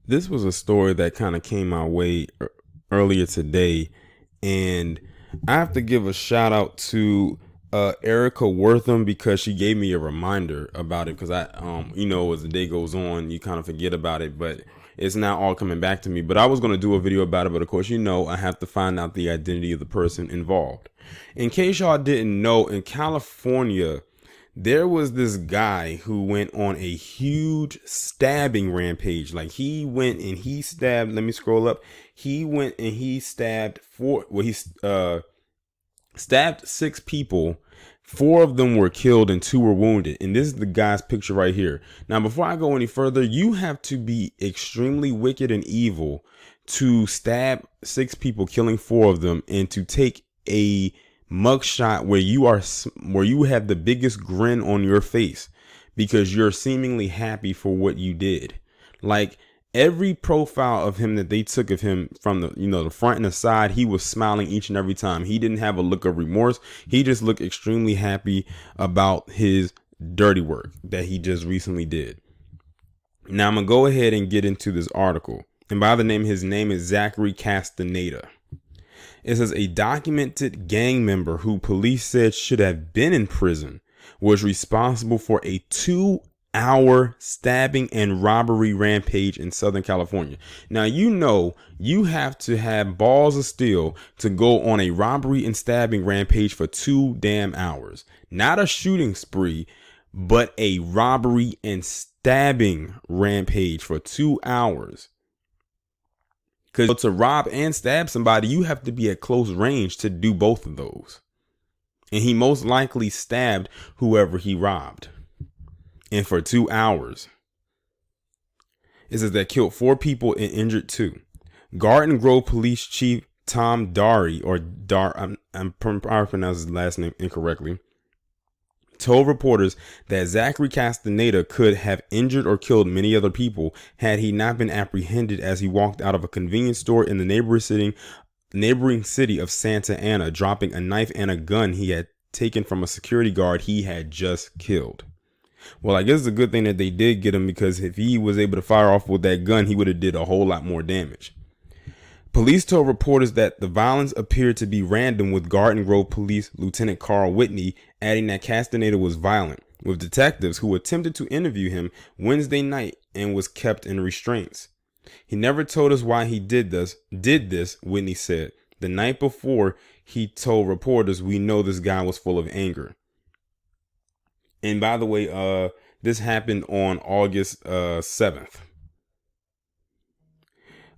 This was a story that kind of came my way earlier today, and I have to give a shout out to Erica Wortham because she gave me a reminder about it. Because as the day goes on, you kind of forget about it, but it's now all coming back to me. But I was going to do a video about it, but of course, I have to find out the identity of the person involved. In case y'all didn't know, in California, there was this guy who went on a huge stabbing rampage. Like, he went and he stabbed, let me scroll up. He went and he stabbed stabbed 6 people. 4 of them were killed and 2 were wounded. And this is the guy's picture right here. Now, before I go any further, you have to be extremely wicked and evil to stab 6 people, killing 4 of them, and to take a mugshot where you have the biggest grin on your face because you're seemingly happy for what you did. Like, every profile of him that they took of him from the front and the side, he was smiling each and every time. He didn't have a look of remorse. He just looked extremely happy about his dirty work that he just recently did. Now I'm gonna go ahead and get into this article. And by the name, his name is Zachary Castenada. It says a documented gang member who police said should have been in prison was responsible for a 2-hour stabbing and robbery rampage in Southern California. Now, you have to have balls of steel to go on a robbery and stabbing rampage for 2 damn hours. Not a shooting spree, but a robbery and stabbing rampage for 2 hours. Because to rob and stab somebody, you have to be at close range to do both of those. And he most likely stabbed whoever he robbed. And for 2 hours. It says that killed 4 people and injured 2. Garden Grove Police Chief Tom Dari, I'm probably pronouncing his last name incorrectly, told reporters that Zachary Castaneda could have injured or killed many other people had he not been apprehended as he walked out of a convenience store in the neighboring city of Santa Ana, dropping a knife and a gun he had taken from a security guard he had just killed. Well, I guess it's a good thing that they did get him, because if he was able to fire off with that gun, he would have did a whole lot more damage. Police told reporters that the violence appeared to be random, with Garden Grove Police Lieutenant Carl Whitney adding that Castaneda was violent, with detectives who attempted to interview him Wednesday night and was kept in restraints. He never told us why he did this, Whitney said. The night before, he told reporters, "We know this guy was full of anger." And by the way, this happened on August 7th.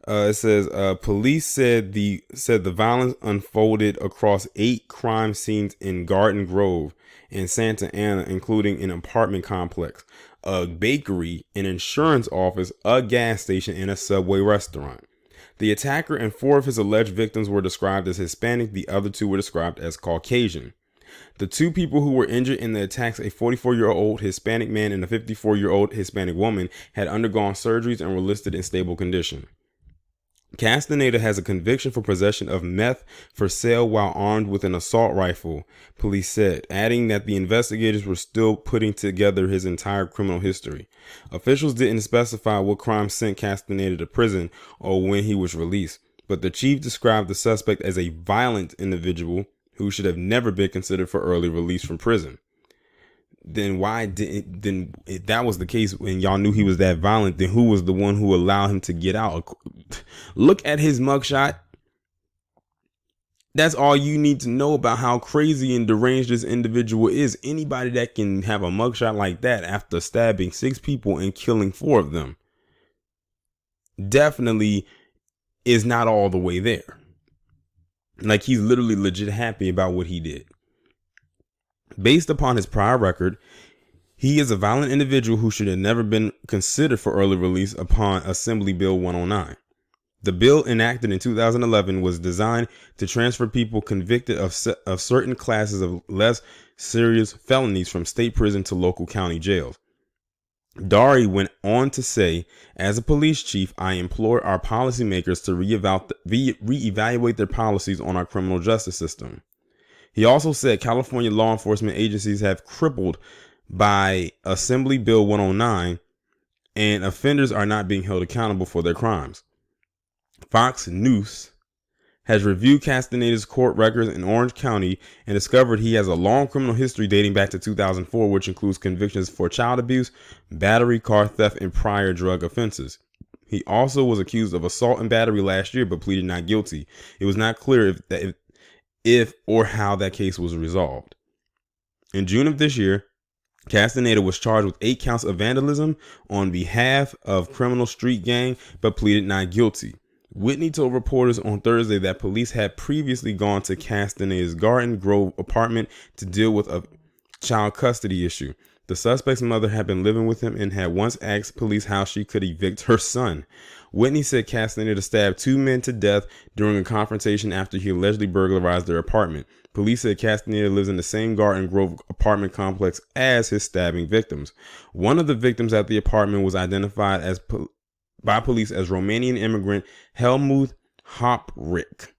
It says police said the violence unfolded across 8 crime scenes in Garden Grove and Santa Ana, including an apartment complex, a bakery, an insurance office, a gas station, and a Subway restaurant. The attacker and 4 of his alleged victims were described as Hispanic. The other 2 were described as Caucasian. The 2 people who were injured in the attacks, a 44-year-old Hispanic man and a 54-year-old Hispanic woman, had undergone surgeries and were listed in stable condition. Castaneda has a conviction for possession of meth for sale while armed with an assault rifle, police said, adding that the investigators were still putting together his entire criminal history. Officials didn't specify what crime sent Castaneda to prison or when he was released, but the chief described the suspect as a violent individual who should have never been considered for early release from prison. Then if that was the case and y'all knew he was that violent, then who was the one who allowed him to get out? Look at his mugshot. That's all you need to know about how crazy and deranged this individual is. Anybody that can have a mugshot like that after stabbing 6 people and killing 4 of them definitely is not all the way there. Like, he's literally legit happy about what he did. Based upon his prior record, he is a violent individual who should have never been considered for early release upon Assembly Bill 109. The bill, enacted in 2011, was designed to transfer people convicted of certain classes of less serious felonies from state prison to local county jails. Dari went on to say, as a police chief, I implore our policymakers to reevaluate their policies on our criminal justice system. He also said California law enforcement agencies have crippled by Assembly Bill 109 and offenders are not being held accountable for their crimes. Fox News has reviewed Castanada's court records in Orange County and discovered he has a long criminal history dating back to 2004, which includes convictions for child abuse, battery, car theft, and prior drug offenses. He also was accused of assault and battery last year, but pleaded not guilty. It was not clear if or how that case was resolved. In June of this year, Castaneda was charged with 8 counts of vandalism on behalf of criminal street gang, but pleaded not guilty. Whitney told reporters on Thursday that police had previously gone to Castaneda's Garden Grove apartment to deal with a child custody issue. The suspect's mother had been living with him and had once asked police how she could evict her son. Whitney said Castaneda stabbed 2 men to death during a confrontation after he allegedly burglarized their apartment. Police said Castaneda lives in the same Garden Grove apartment complex as his stabbing victims. One of the victims at the apartment was identified by police as Romanian immigrant Helmut Hoprich,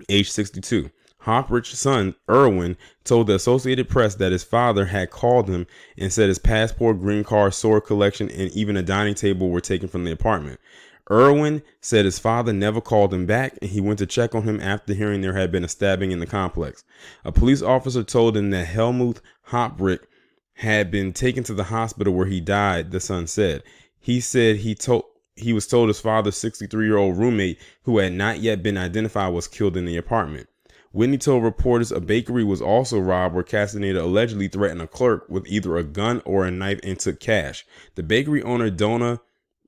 age 62. Hoprich's son, Erwin, told the Associated Press that his father had called him and said his passport, green card, sword collection, and even a dining table were taken from the apartment. Erwin said his father never called him back, and he went to check on him after hearing there had been a stabbing in the complex. A police officer told him that Helmut Hoprich had been taken to the hospital where he died, the son said. He said he was told his father's 63-year-old roommate, who had not yet been identified, was killed in the apartment. Whitney told reporters a bakery was also robbed, where Castaneda allegedly threatened a clerk with either a gun or a knife and took cash. The bakery owner, Donna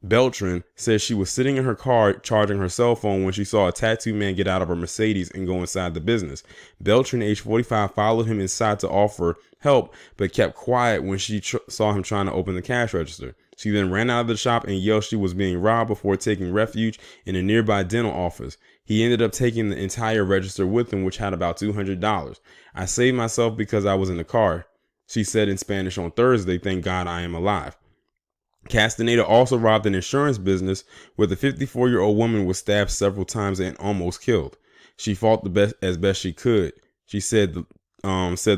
Beltran, said she was sitting in her car charging her cell phone when she saw a tattooed man get out of her Mercedes and go inside the business. Beltran, age 45, followed him inside to offer help, but kept quiet when she saw him trying to open the cash register. She then ran out of the shop and yelled she was being robbed before taking refuge in a nearby dental office. He ended up taking the entire register with him, which had about $200. I saved myself because I was in the car, she said in Spanish on Thursday. Thank God I am alive. Castaneda also robbed an insurance business where the 54-year-old woman was stabbed several times and almost killed. She fought as best she could, she said the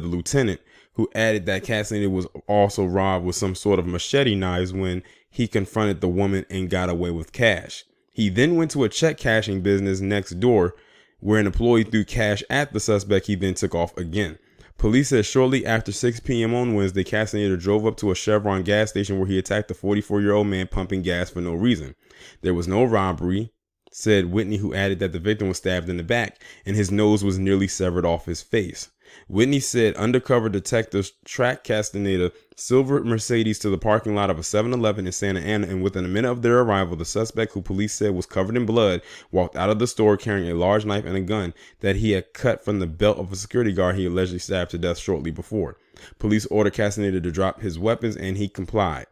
lieutenant, who added that Castaneda was also robbed with some sort of machete knives when he confronted the woman and got away with cash. He then went to a check cashing business next door where an employee threw cash at the suspect. He then took off again. Police said shortly after 6 p.m. on Wednesday, Castaneda drove up to a Chevron gas station where he attacked a 44-year-old man pumping gas for no reason. There was no robbery, said Whitney, who added that the victim was stabbed in the back and his nose was nearly severed off his face. Whitney said undercover detectives tracked Castaneda's silver Mercedes to the parking lot of a 7-Eleven in Santa Ana, and within a minute of their arrival, the suspect, who police said was covered in blood, walked out of the store carrying a large knife and a gun that he had cut from the belt of a security guard he allegedly stabbed to death shortly before. Police ordered Castaneda to drop his weapons, and he complied.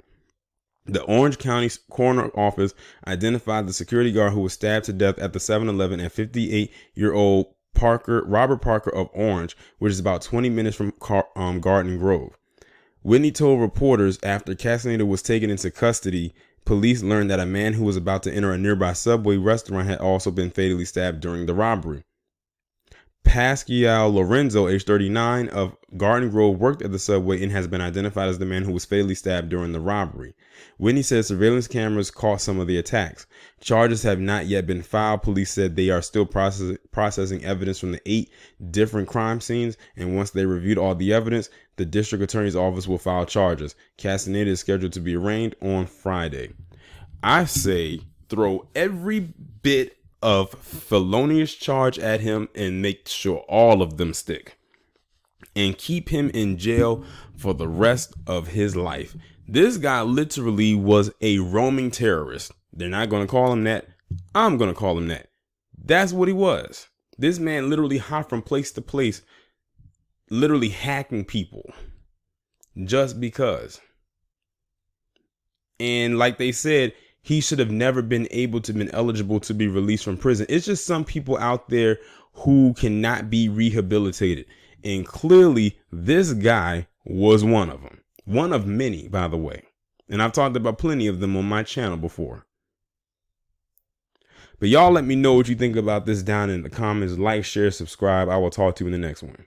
The Orange County coroner office identified the security guard who was stabbed to death at the 7-Eleven at 58-year-old Robert Parker of Orange, which is about 20 minutes from Garden Grove. Whitney told reporters after Castaneda was taken into custody, police learned that a man who was about to enter a nearby Subway restaurant had also been fatally stabbed during the robbery. Pascal Lorenzo, age 39, of Garden Grove, worked at the Subway and has been identified as the man who was fatally stabbed during the robbery. Whitney said surveillance cameras caught some of the attacks. Charges have not yet been filed. Police said they are still processing evidence from the 8 different crime scenes, and once they reviewed all the evidence, the district attorney's office will file charges. Castaneda is scheduled to be arraigned on Friday. I say throw every bit of felonious charge at him and make sure all of them stick, and keep him in jail for the rest of his life. This guy literally was a roaming terrorist. They're not going to call him that. I'm going to call him that. That's what he was. This man literally hopped from place to place, literally hacking people just because. And like they said, he should have never been eligible to be released from prison. It's just some people out there who cannot be rehabilitated. And clearly this guy was one of them. One of many, by the way. And I've talked about plenty of them on my channel before. But y'all let me know what you think about this down in the comments. Like, share, subscribe. I will talk to you in the next one.